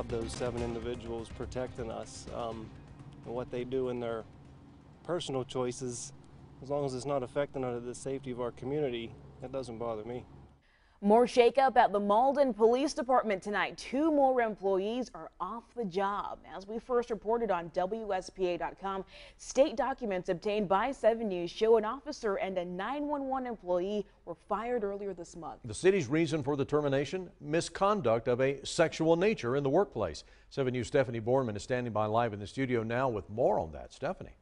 have those 7 individuals protecting us. And what they do in their personal choices, as long as it's not affecting the safety of our community, that doesn't bother me. More shakeup at the Mauldin Police Department tonight. 2 more employees are off the job. As we first reported on WSPA.com, state documents obtained by 7 News show an officer and a 911 employee were fired earlier this month. The city's reason for the termination: misconduct of a sexual nature in the workplace. 7 News' Stephanie Borman is standing by live in the studio now with more on that. Stephanie.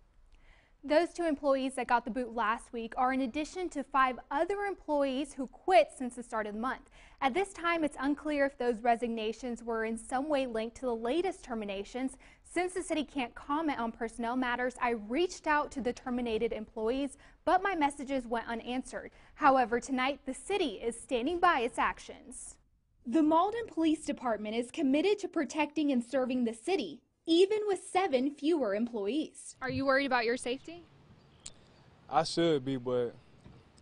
Those 2 employees that got the boot last week are in addition to 5 other employees who quit since the start of the month. At this time, it's unclear if those resignations were in some way linked to the latest terminations. Since the city can't comment on personnel matters, I reached out to the terminated employees, but my messages went unanswered. However, tonight the city is standing by its actions. The Mauldin Police Department is committed to protecting and serving the city, even with 7 fewer employees. Are you worried about your safety? I should be, but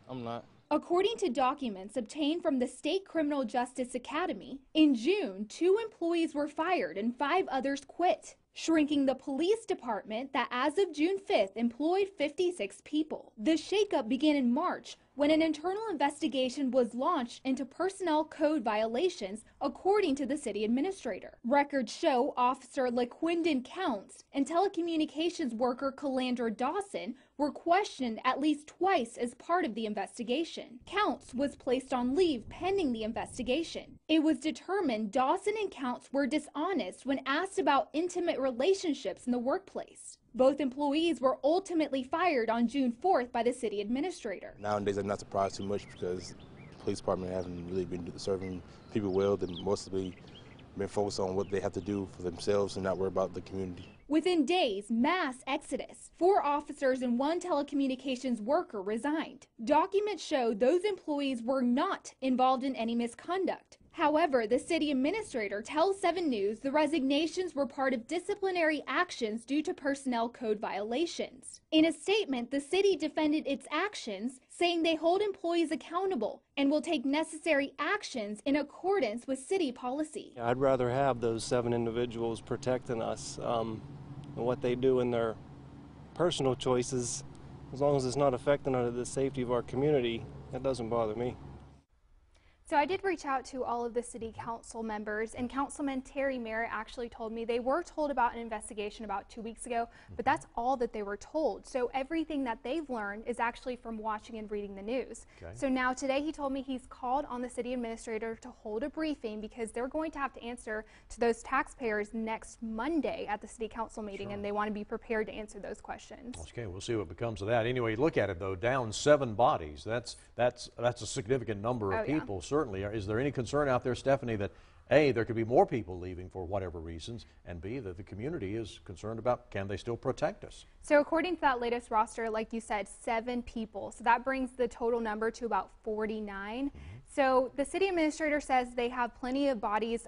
I'm not. According to documents obtained from the State Criminal Justice Academy, in June, 2 employees were fired and 5 others quit, shrinking the police department that as of June 5th employed 56 people. The shakeup began in March when an internal investigation was launched into personnel code violations, according to the city administrator. Records show Officer LaQuindon Counts and telecommunications worker Calandra Dawson were questioned at least twice as part of the investigation. Counts was placed on leave pending the investigation. It was determined Dawson and Counts were dishonest when asked about intimate relationships in the workplace. Both employees were ultimately fired on June 4th by the city administrator. Nowadays, I'm not surprised too much because the police department haven't really been serving people well. They've mostly been focused on what they have to do for themselves and not worry about the community. Within days, mass exodus. 4 officers and 1 telecommunications worker resigned. Documents show those employees were not involved in any misconduct. However, the city administrator tells 7 News the resignations were part of disciplinary actions due to personnel code violations. In a statement, the city defended its actions, saying they hold employees accountable and will take necessary actions in accordance with city policy. I'd rather have those 7 individuals protecting us. And what they do in their personal choices, as long as it's not affecting the safety of our community, that doesn't bother me. So I did reach out to all of the city council members, and Councilman Terry Merritt actually told me they were told about an investigation about 2 weeks ago, but that's all that they were told. So everything that they've learned is actually from watching and reading the news. Okay. So now today he told me he's called on the city administrator to hold a briefing because they're going to have to answer to those taxpayers next Monday at the city council meeting, and they want to be prepared to answer those questions. Okay, we'll see what becomes of that. Anyway, look at it though, down 7 bodies. That's a significant number of people. Yeah. Certainly. Is there any concern out there, Stephanie, that A, there could be more people leaving for whatever reasons, and B, that the community is concerned about can they still protect us? So according to that latest roster, like you said, 7 people. So that brings the total number to about 49. So the city administrator says they have plenty of bodies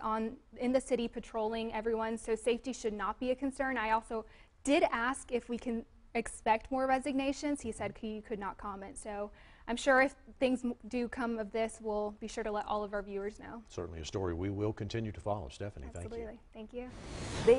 in the city patrolling everyone, so safety should not be a concern. I also did ask if we can expect more resignations. He said he could not comment. So I'm sure if things do come of this, we'll be sure to let all of our viewers know. Certainly a story we will continue to follow. Stephanie, Absolutely. Thank you. Thank you.